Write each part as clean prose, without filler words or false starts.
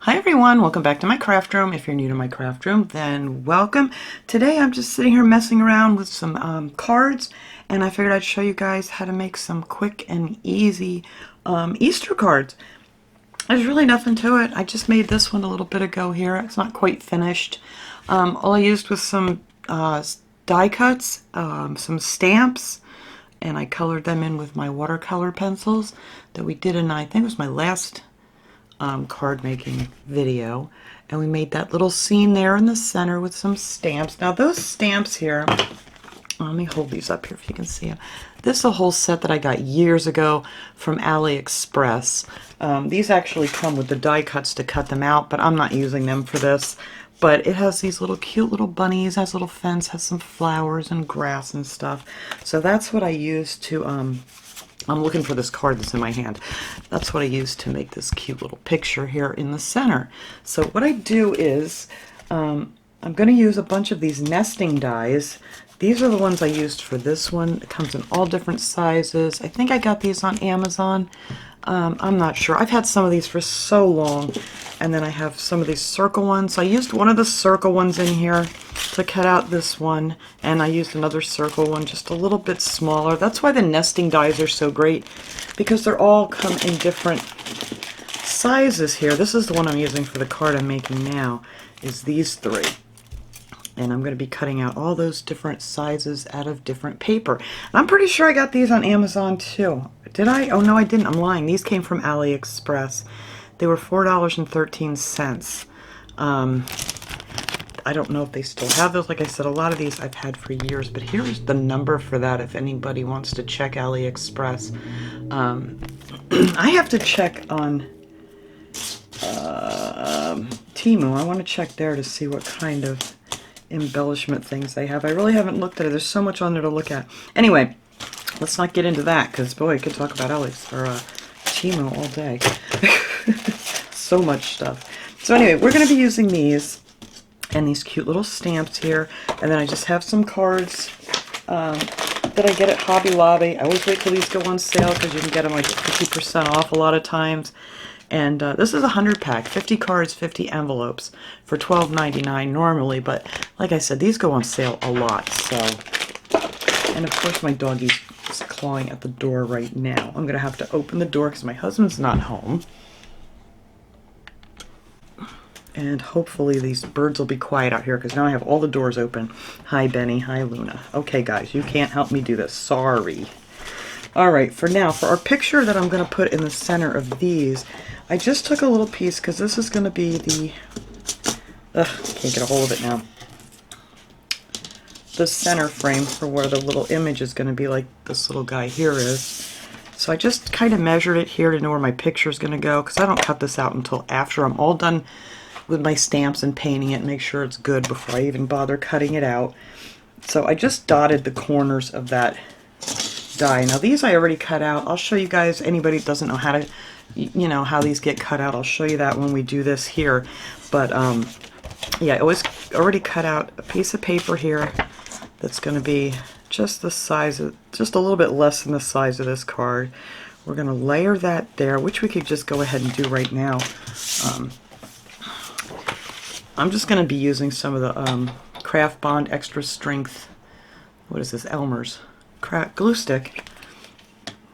Hi everyone, welcome back to my craft room. If you're new to my craft room, then welcome. Today I'm just sitting here messing around with some cards, and I figured I'd show you guys how to make some quick and easy Easter cards. There's really nothing to it. I just made this one a little bit ago here. It's not quite finished. All I used was some die cuts, some stamps, and I colored them in with my watercolor pencils that we did in, I think it was my last card making video, and we made that little scene there in the center with some stamps. Now those stamps here, let me hold these up here if you can see them. This is a whole set that I got years ago from AliExpress. These actually come with the die cuts to cut them out, but I'm not using them for this. But it has these little cute little bunnies, has a little fence, has some flowers and grass and stuff. So that's what I use to I'm looking for this card that's in my hand. That's what I use to make this cute little picture here in the center. So what I do is, I'm going to use a bunch of these nesting dies. These are the ones I used for this one. It comes in all different sizes. I think I got these on Amazon. I'm not sure. I've had some of these for so long. And then I have some of these circle ones. So I used one of the circle ones in here to cut out this one. And I used another circle one just a little bit smaller. That's why the nesting dies are so great, because they're all come in different sizes here. This is the one I'm using for the card I'm making now, is these three. And I'm going to be cutting out all those different sizes out of different paper. And I'm pretty sure I got these on Amazon too. Did I? Oh no, I didn't. I'm lying. These came from AliExpress. They were $4.13. I don't know if they still have those. Like I said, a lot of these I've had for years, but here's the number for that if anybody wants to check AliExpress. I have to check on Temu. I want to check there to see what kind of embellishment things they have. I really haven't looked at it. There's so much on there to look at. Anyway, let's not get into that, because boy, I could talk about Temu all day. So much stuff. So anyway, we're going to be using these and these cute little stamps here, and then I just have some cards that I get at Hobby Lobby. I always wait till these go on sale because you can get them like 50% off a lot of times. And this is a 100 pack, 50 cards, 50 envelopes for $12.99 normally, but like I said, these go on sale a lot. So, and of course my doggy's clawing at the door right now. I'm gonna have to open the door because my husband's not home. And hopefully these birds will be quiet out here, because now I have all the doors open. Hi Benny, hi Luna. Okay guys, you can't help me do this, sorry. Alright, for now, for our picture that I'm going to put in the center of these, I just took a little piece, because this is going to be the, can't get a hold of it now, the center frame for where the little image is going to be, like this little guy here is. So I just kind of measured it here to know where my picture is going to go, because I don't cut this out until after I'm all done with my stamps and painting it, make sure it's good before I even bother cutting it out. So I just dotted the corners of that die. Now these I already cut out. I'll show you guys, anybody that doesn't know how to, you know, how these get cut out, I'll show you that when we do this here. But yeah, I already cut out a piece of paper here that's going to be just the size of, just a little bit less than the size of this card. We're going to layer that there, which we could just go ahead and do right now. I'm just going to be using some of the Craft Bond Extra Strength, what is this, Elmer's glue stick.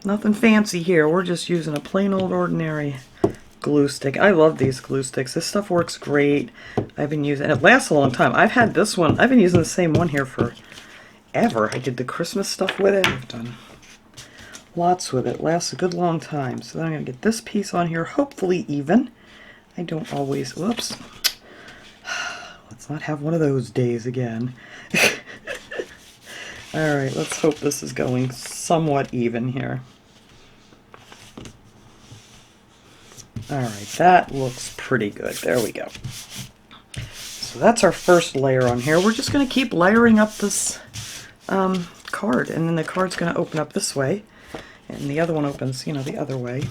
Nothing fancy here. We're just using a plain old ordinary glue stick. I love these glue sticks. This stuff works great. I've been using it. It lasts a long time. I've had this one. I've been using the same one here for ever. I did the Christmas stuff with it. I've done lots with it. It lasts a good long time. So then I'm going to get this piece on here, hopefully even. I don't always, whoops. Let's not have one of those days again. Alright, let's hope this is going somewhat even here. Alright, that looks pretty good. There we go. So that's our first layer on here. We're just going to keep layering up this card, and then the card's going to open up this way, and the other one opens, you know, the other way.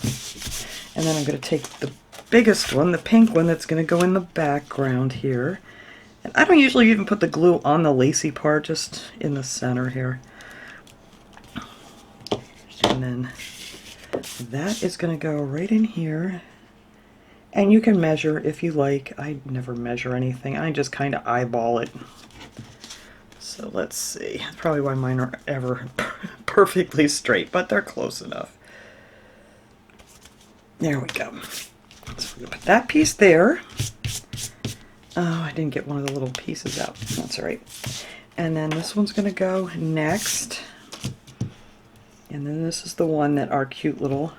And then I'm going to take the biggest one, the pink one, that's going to go in the background here. And I don't usually even put the glue on the lacy part, just in the center here. And then that is going to go right in here. And you can measure if you like. I never measure anything. I just kind of eyeball it. So let's see. That's probably why mine are ever perfectly straight, but they're close enough. There we go. So we're going to put that piece there. Oh, I didn't get one of the little pieces out. That's all right. And then this one's going to go next. And then this is the one that our cute little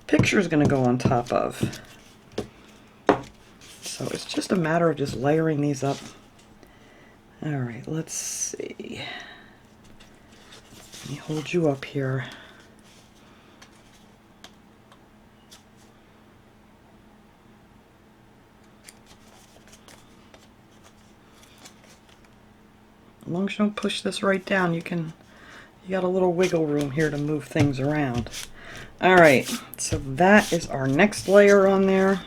picture is going to go on top of. So it's just a matter of just layering these up. All right, let's see. Let me hold you up here. As long as you don't push this right down, you got a little wiggle room here to move things around. All right, so that is our next layer on there.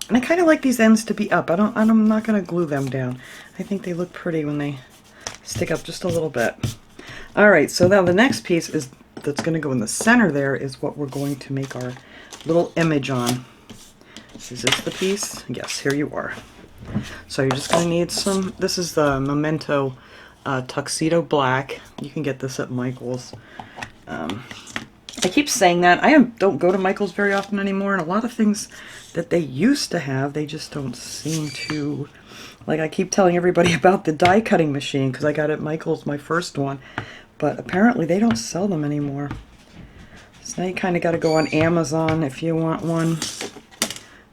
And I kind of like these ends to be up. I'm not going to glue them down. I think they look pretty when they stick up just a little bit. All right, so now the next piece that's going to go in the center there is what we're going to make our little image on. Is this the piece? Yes, here you are. So you're just going to need some, this is the Memento Tuxedo Black. You can get this at Michael's. I keep saying that. I don't go to Michael's very often anymore, and a lot of things that they used to have, they just don't seem to. Like I keep telling everybody about the die cutting machine because I got it at Michael's, my first one, but apparently they don't sell them anymore. So now you kind of got to go on Amazon if you want one.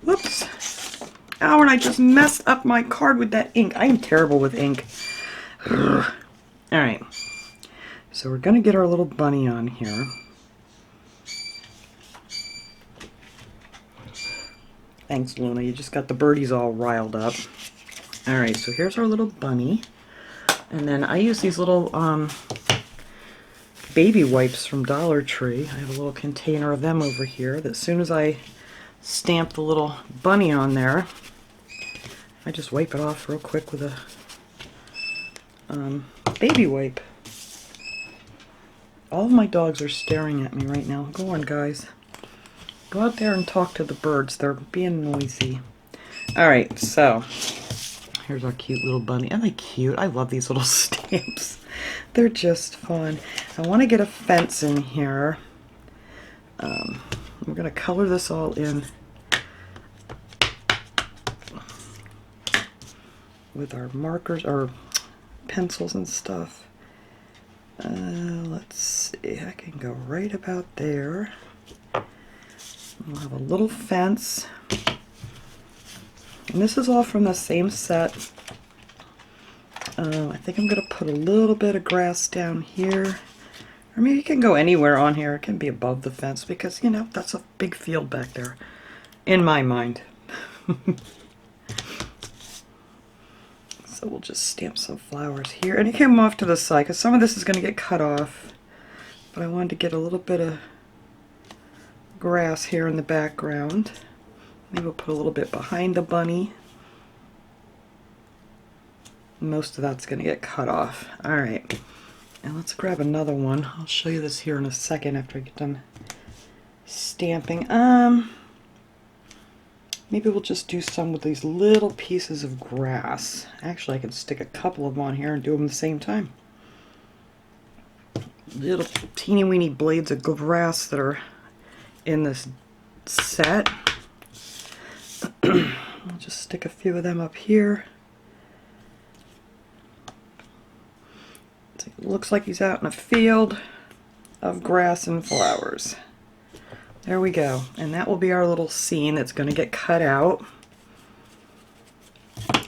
Whoops. Ow, and I just messed up my card with that ink. I am terrible with ink. Alright. So we're going to get our little bunny on here. Thanks, Luna. You just got the birdies all riled up. Alright, so here's our little bunny. And then I use these little baby wipes from Dollar Tree. I have a little container of them over here that as soon as I stamp the little bunny on there, I just wipe it off real quick with a baby wipe. All of my dogs are staring at me right now. Go on, guys. Go out there and talk to the birds. They're being noisy. Alright, so here's our cute little bunny. Aren't they cute? I love these little stamps. They're just fun. I want to get a fence in here. We're going to color this all in with our markers, our pencils and stuff. Let's see, I can go right about there. We'll have a little fence. And this is all from the same set. I think I'm going to put a little bit of grass down here. Or maybe you can go anywhere on here. It can be above the fence because, you know, that's a big field back there. In my mind. So we'll just stamp some flowers here. And it came off to the side because some of this is going to get cut off. But I wanted to get a little bit of grass here in the background. Maybe we'll put a little bit behind the bunny. Most of that's going to get cut off. Alright. And let's grab another one. I'll show you this here in a second after I get done stamping. Maybe we'll just do some with these little pieces of grass. Actually, I can stick a couple of them on here and do them at the same time. Little teeny weeny blades of grass that are in this set. I'll just stick a few of them up here. It looks like he's out in a field of grass and flowers. There we go. And that will be our little scene that's going to get cut out.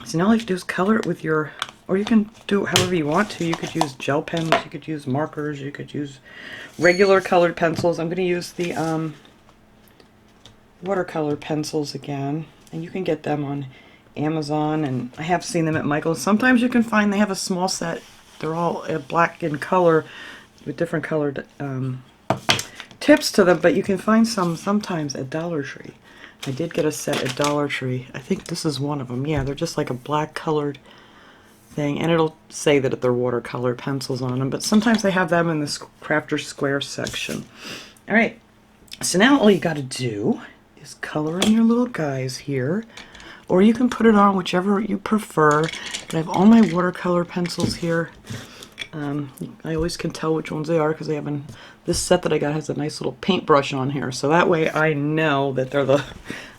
So now all you have to do is color it with your, or you can do it however you want to. You could use gel pens, you could use markers, you could use regular colored pencils. I'm going to use the watercolor pencils again. And you can get them on Amazon, and I have seen them at Michael's. Sometimes you can find they have a small set. They're all black in color with different colored tips to them, but you can find some sometimes at Dollar Tree. I did get a set at Dollar Tree. I think this is one of them. Yeah, they're just like a black colored thing, and it'll say that they're watercolor pencils on them, but sometimes they have them in the Crafter Square section. Alright, so now all you got to do is color in your little guys here. Or you can put it on whichever you prefer. But I have all my watercolor pencils here. I always can tell which ones they are because they have this set that I got has a nice little paintbrush on here. So that way I know that they're the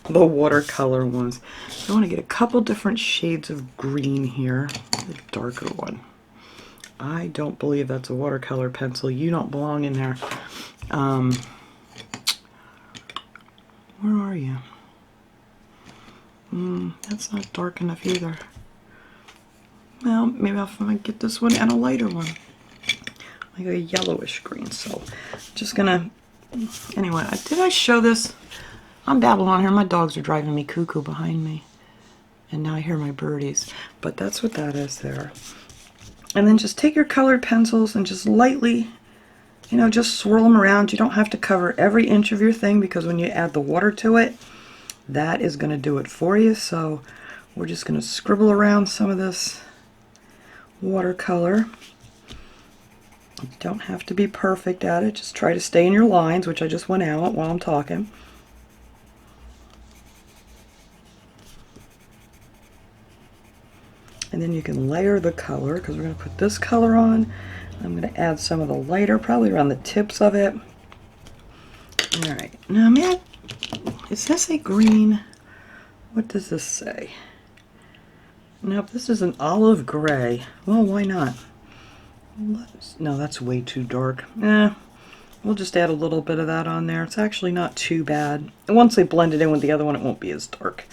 watercolor ones. I want to get a couple different shades of green here. The darker one. I don't believe that's a watercolor pencil. You don't belong in there. Where are you? That's not dark enough either. Well, maybe I'll get this one and a lighter one. Like a yellowish green. So, just gonna... Anyway, did I show this? I'm babbling on here. My dogs are driving me cuckoo behind me. And now I hear my birdies. But that's what that is there. And then just take your colored pencils and just lightly, you know, just swirl them around. You don't have to cover every inch of your thing because when you add the water to it, that is going to do it for you. So we're just going to scribble around some of this watercolor. You don't have to be perfect at it. Just try to stay in your lines, which I just went out while I'm talking. And then you can layer the color because we're going to put this color on. I'm going to add some of the lighter, probably around the tips of it. Alright, now man, it says a green. What does this say? Nope, this is an olive gray. Well, why not? No, that's way too dark. We'll just add a little bit of that on there. It's actually not too bad. And once they blend it in with the other one, it won't be as dark.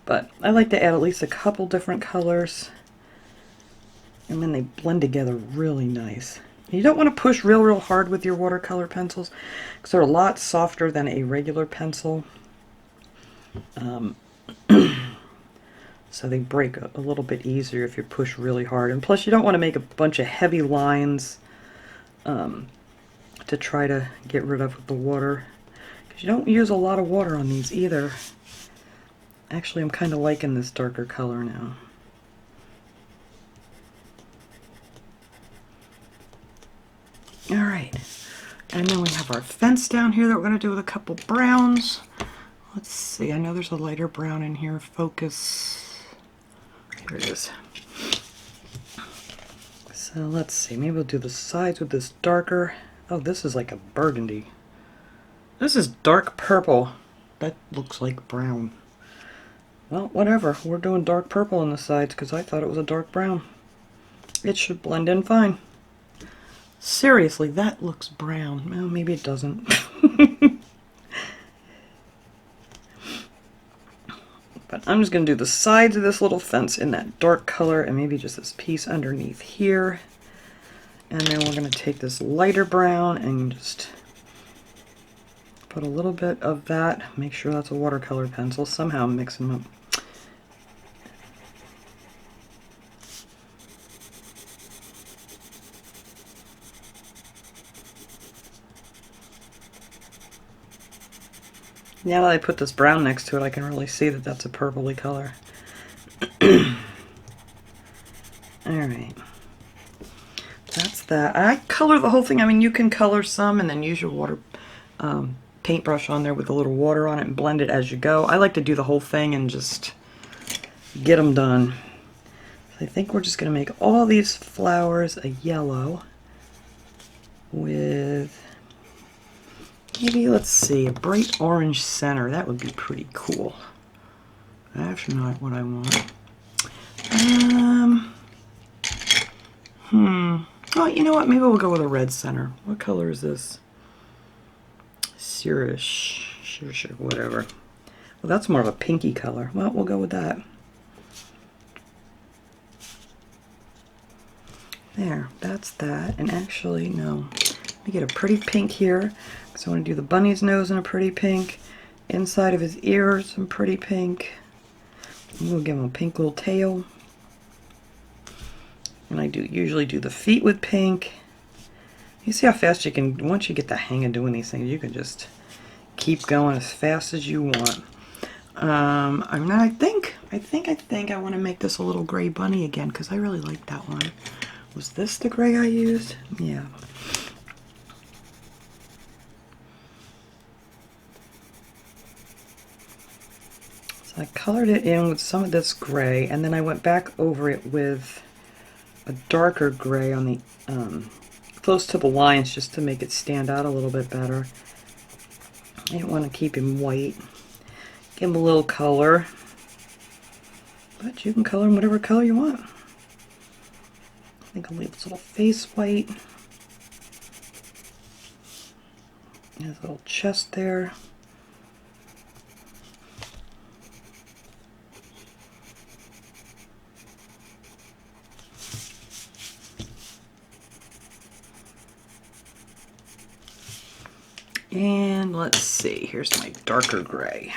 But I like to add at least a couple different colors. And then they blend together really nice. You don't want to push real hard with your watercolor pencils because they're a lot softer than a regular pencil. So they break a little bit easier if you push really hard. And plus you don't want to make a bunch of heavy lines to try to get rid of the water. Because you don't use a lot of water on these either. Actually, I'm kind of liking this darker color now. Alright, and then we have our fence down here that we're going to do with a couple browns. Let's see, I know there's a lighter brown in here. Focus. Here it is. So let's see, maybe we'll do the sides with this darker. Oh, this is like a burgundy. This is dark purple. That looks like brown. Well, whatever. We're doing dark purple on the sides because I thought it was a dark brown. It should blend in fine. Seriously, that looks brown. Well, maybe it doesn't. But I'm just going to do the sides of this little fence in that dark color and maybe just this piece underneath here. And then we're going to take this lighter brown and just put a little bit of that. Make sure that's a watercolor pencil. Somehow mix them up. Now that I put this brown next to it, I can really see that that's a purpley color. Alright. That's that. I color the whole thing. I mean, you can color some and then use your water paintbrush on there with a little water on it and blend it as you go. I like to do the whole thing and just get them done. So I think we're just going to make all these flowers a yellow with... maybe, let's see, a bright orange center. That would be pretty cool. That's not what I want. Oh, you know what? Maybe we'll go with a red center. What color is this? Sure, whatever. Well, that's more of a pinky color. Well, we'll go with that. There, that's that. And actually, no. Let me get a pretty pink here. So I want to do the bunny's nose in a pretty pink. Inside of his ears, some pretty pink. And we'll give him a pink little tail. And I usually do the feet with pink. You see how fast you can, once you get the hang of doing these things, you can just keep going as fast as you want. I think I want to make this a little gray bunny again because I really like that one. Was this the gray I used? Yeah. So I colored it in with some of this gray, and then I went back over it with a darker gray on the close to the lines just to make it stand out a little bit better. I didn't want to keep him white. Give him a little color, but you can color him whatever color you want. I think I'll leave his little face white. His little chest there. And let's see, here's my darker gray.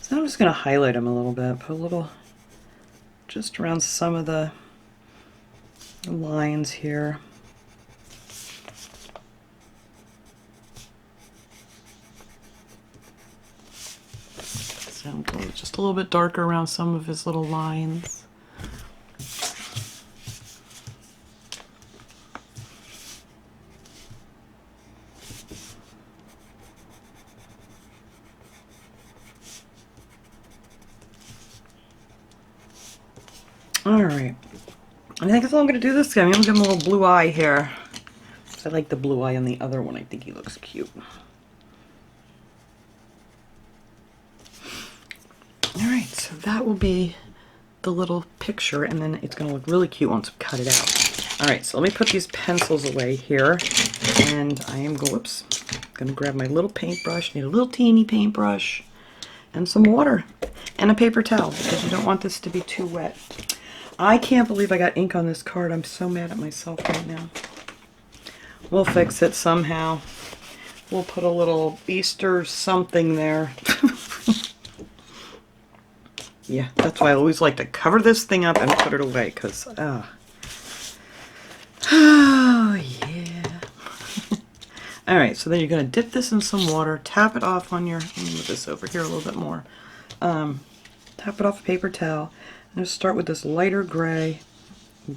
So I'm just going to highlight them a little bit, put a little just around some of the lines here. So just a little bit darker around some of his little lines. Alright, I think that's all I'm going to do this guy. I'm going to give him a little blue eye here. I like the blue eye on the other one. I think he looks cute. Alright, so that will be the little picture, and then it's going to look really cute once we cut it out. Alright, so let me put these pencils away here, and I am going to grab my little paintbrush. Need a little teeny paintbrush, and some water, and a paper towel, because you don't want this to be too wet. I can't believe I got ink on this card. I'm so mad at myself right now. We'll fix it somehow. We'll put a little Easter something there. Yeah, that's why I always like to cover this thing up and put it away, because, oh, yeah. Alright, so then you're going to dip this in some water, tap it off on your, let me move this over here a little bit more. Tap it off a paper towel. I'm going to start with this lighter gray.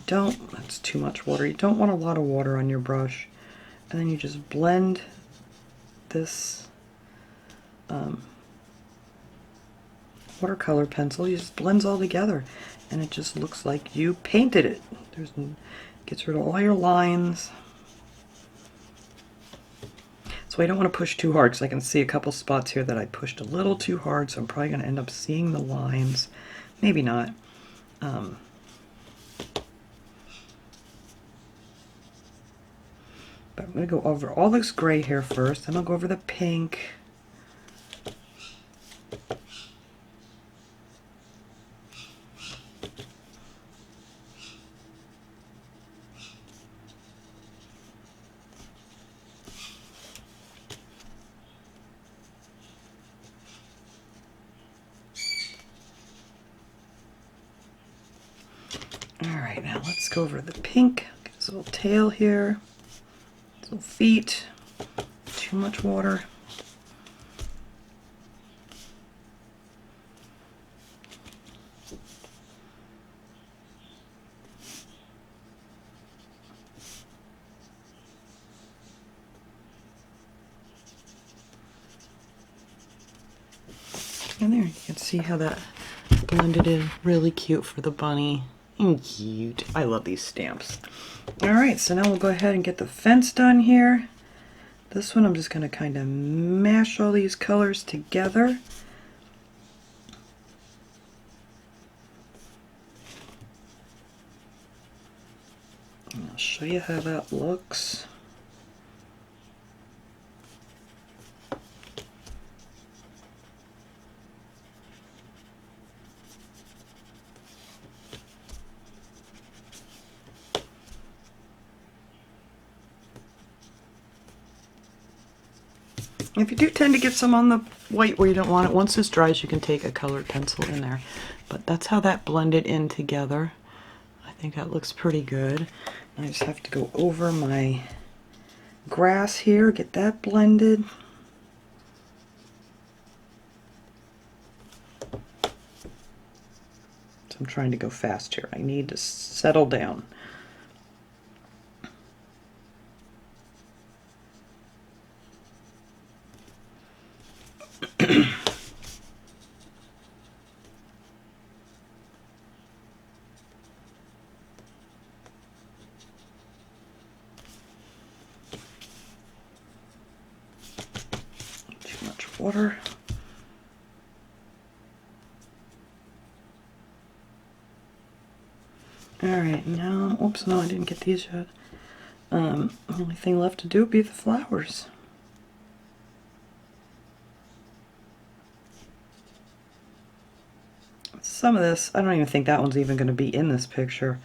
That's too much water. You don't want a lot of water on your brush. And then you just blend this watercolor pencil. You just blends all together, and it just looks like you painted it. Gets rid of all your lines. So I don't want to push too hard, because I can see a couple spots here that I pushed a little too hard, so I'm probably going to end up seeing the lines. Maybe not. But I'm going to go over all this gray here first, then I'll go over the pink. Alright, now let's go over the pink. Get his little tail here. His little feet. Too much water. And there, you can see how that blended in really cute for the bunny. Cute. I love these stamps. Alright, so now we'll go ahead and get the fence done here. This one I'm just going to kind of mash all these colors together. And I'll show you how that looks. If you do tend to get some on the white where you don't want it, once this dries you can take a colored pencil in there. But that's how that blended in together. I think that looks pretty good. I just have to go over my grass here, get that blended. So I'm trying to go fast here. I need to settle down. water. Alright, now, oops, no, I didn't get these yet. The only thing left to do would be the flowers. Some of this, I don't even think that one's even going to be in this picture.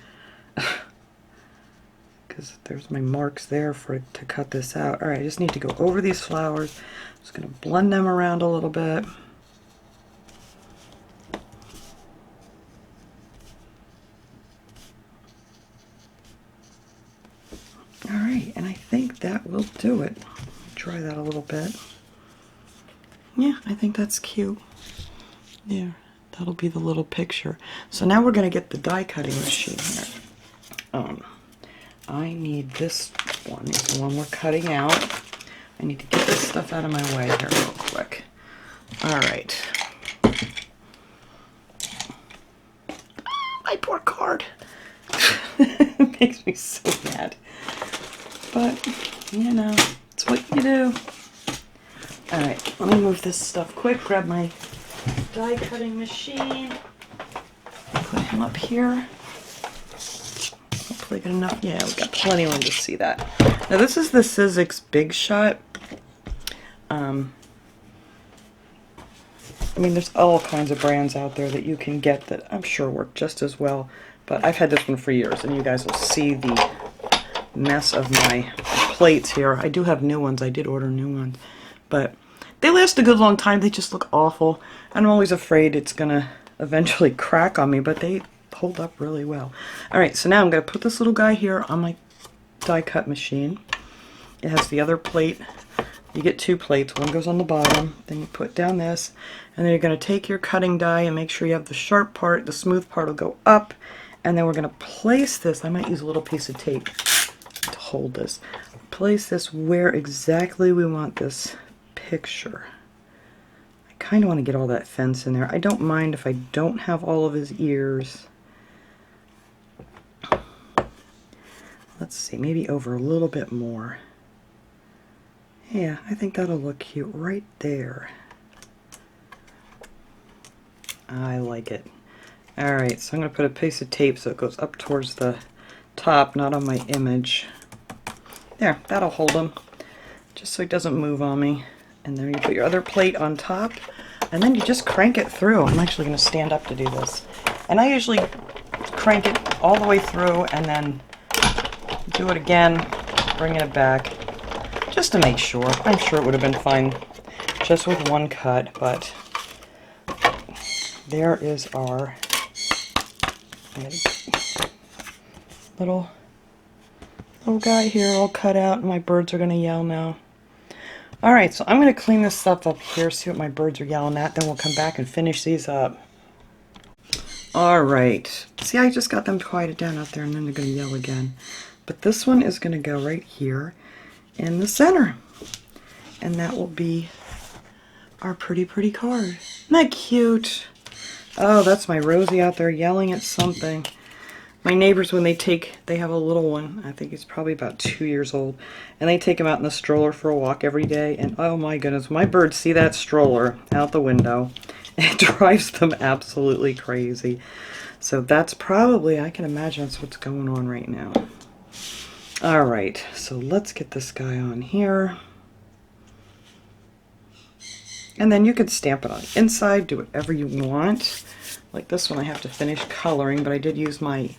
Because there's my marks there to cut this out. Alright, I just need to go over these flowers. I'm just going to blend them around a little bit. Alright, and I think that will do it. Dry that a little bit. Yeah, I think that's cute. There, that'll be the little picture. So now we're going to get the die cutting machine here. I need this one. It's the one we're cutting out. I need to get this stuff out of my way here real quick. Alright. My poor card. It makes me so mad. But, you know, it's what you do. Alright, let me move this stuff quick. Grab my die cutting machine. Put him up here. Hopefully I got enough. Yeah, we got plenty of room to see that. Now this is the Sizzix Big Shot. I mean, there's all kinds of brands out there that you can get that I'm sure work just as well. But I've had this one for years, and you guys will see the mess of my plates here. I do have new ones. I did order new ones. But they last a good long time. They just look awful. I'm always afraid it's going to eventually crack on me, but they hold up really well. Alright, so now I'm going to put this little guy here on my die cut machine. It has the other plate. You get two plates. One goes on the bottom. Then you put down this. And then you're going to take your cutting die and make sure you have the sharp part. The smooth part will go up. And then we're going to place this. I might use a little piece of tape to hold this. Place this where exactly we want this picture. I kind of want to get all that fence in there. I don't mind if I don't have all of his ears. Let's see, maybe over a little bit more. Yeah, I think that'll look cute right there. I like it. Alright, so I'm going to put a piece of tape so it goes up towards the top, not on my image. There, that'll hold him, just so he doesn't move on me. And then you put your other plate on top, and then you just crank it through. I'm actually going to stand up to do this. And I usually crank it all the way through, and then do it again, bringing it back, just to make sure. I'm sure it would have been fine just with one cut, but there is our little guy here all cut out, and my birds are going to yell now. Alright, so I'm going to clean this stuff up here, see what my birds are yelling at, then we'll come back and finish these up. Alright, see, I just got them quieted down out there, and then they're going to yell again. But this one is going to go right here in the center. And that will be our pretty, pretty card. Isn't that cute? Oh, that's my Rosie out there yelling at something. My neighbors, when they have a little one, I think he's probably about 2 years old, and they take him out in the stroller for a walk every day, and oh my goodness, my birds see that stroller out the window, and it drives them absolutely crazy. So that's probably, I can imagine that's what's going on right now. Alright, so let's get this guy on here. And then you can stamp it on the inside, do whatever you want. Like this one I have to finish coloring, but I did use my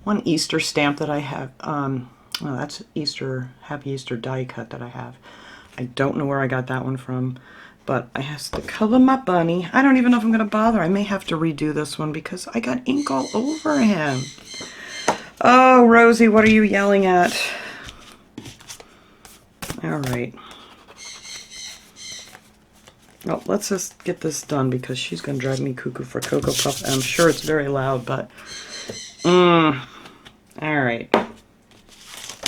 one Easter stamp that I have. Oh, that's Easter, Happy Easter die cut that I have. I don't know where I got that one from, but I have to color my bunny. I don't even know if I'm going to bother. I may have to redo this one because I got ink all over him. Oh, Rosie, what are you yelling at? Alright. Well, let's just get this done because she's going to drive me cuckoo for Cocoa Puff. And I'm sure it's very loud, but... Alright.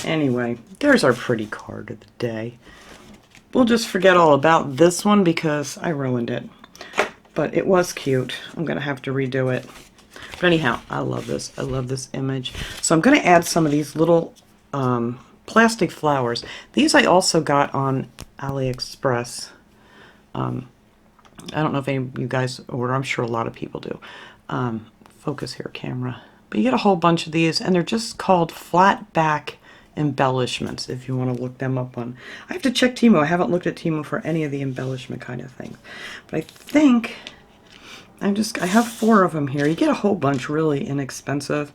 Anyway, there's our pretty card of the day. We'll just forget all about this one because I ruined it. But it was cute. I'm going to have to redo it. But anyhow, I love this. I love this image. So I'm going to add some of these little plastic flowers. These I also got on AliExpress. I don't know if any of you guys order. I'm sure a lot of people do. Focus here, camera. But you get a whole bunch of these, and they're just called flat back embellishments, if you want to look them up on. I have to check Temu. I haven't looked at Temu for any of the embellishment kind of things. But I think I have 4 of them here. You get a whole bunch really inexpensive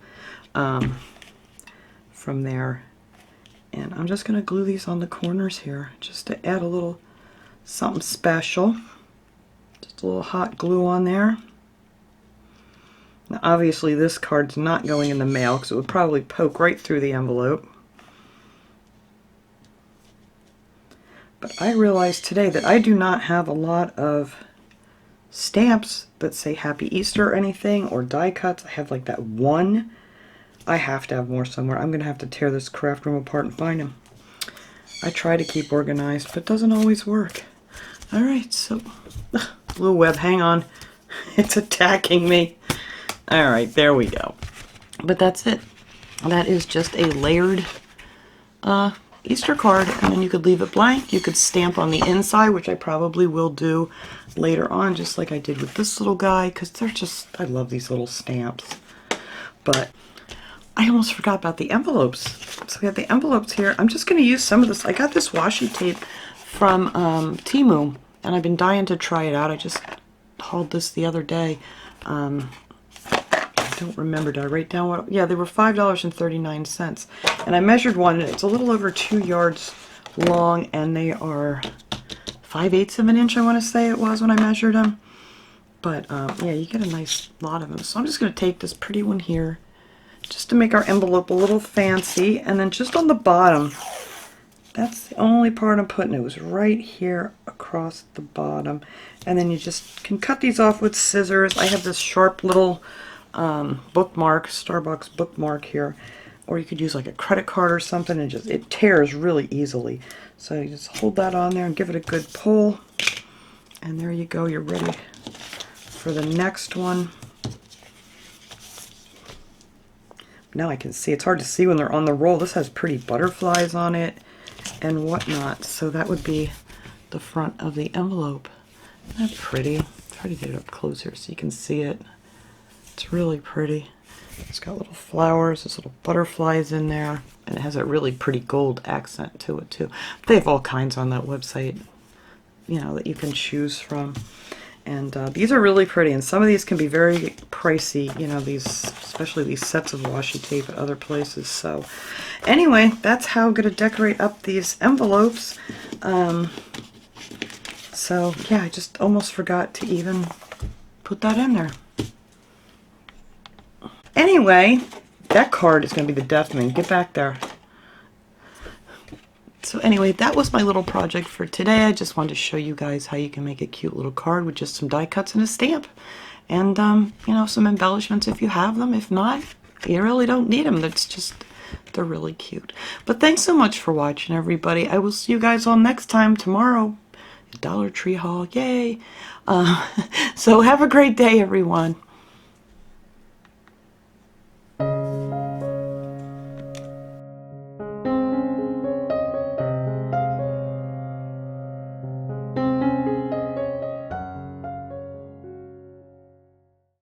from there. And I'm just going to glue these on the corners here just to add a little something special. Just a little hot glue on there. Now obviously this card's not going in the mail because it would probably poke right through the envelope. But I realized today that I do not have a lot of stamps that say Happy Easter or anything, or die cuts. I have like that one. I have to have more somewhere. I'm going to have to tear this craft room apart and find them. I try to keep organized, but it doesn't always work. Alright, so, blue web, hang on. It's attacking me. Alright, there we go. But that's it. That is just a layered Easter card, and then you could leave it blank. You could stamp on the inside, which I probably will do later on, just like I did with this little guy, because they're just, I love these little stamps. But I almost forgot about the envelopes. So we have the envelopes here. I'm just going to use some of this. I got this washi tape from Temu, and I've been dying to try it out. I just hauled this the other day. I don't remember. Did I write down what? Yeah, they were $5.39. And I measured one, and it's a little over 2 yards long, and they are 5/8 of an inch, I want to say it was when I measured them. But yeah, you get a nice lot of them. So I'm just going to take this pretty one here, just to make our envelope a little fancy, and then just on the bottom, that's the only part I'm putting. It was right here across the bottom. And then you just can cut these off with scissors. I have this sharp little bookmark, Starbucks bookmark here, or you could use like a credit card or something, and just it tears really easily. So you just hold that on there and give it a good pull, and there you go. You're ready for the next one. Now I can see. It's hard to see when they're on the roll. This has pretty butterflies on it and whatnot. So that would be the front of the envelope. Isn't that pretty? Try to get it up close here so you can see it. It's really pretty. It's got little flowers, there's little butterflies in there, and it has a really pretty gold accent to it too. They have all kinds on that website, you know, that you can choose from. And these are really pretty, and some of these can be very pricey, you know, these, especially these sets of washi tape at other places. So anyway, that's how I'm going to decorate up these envelopes. So yeah, I just almost forgot to even put that in there. Anyway, that card is going to be the death of me. Get back there. So anyway, that was my little project for today. I just wanted to show you guys how you can make a cute little card with just some die cuts and a stamp. And, you know, some embellishments if you have them. If not, you really don't need them. That's just, they're really cute. But thanks so much for watching, everybody. I will see you guys all next time tomorrow. Dollar Tree haul. Yay! So have a great day, everyone.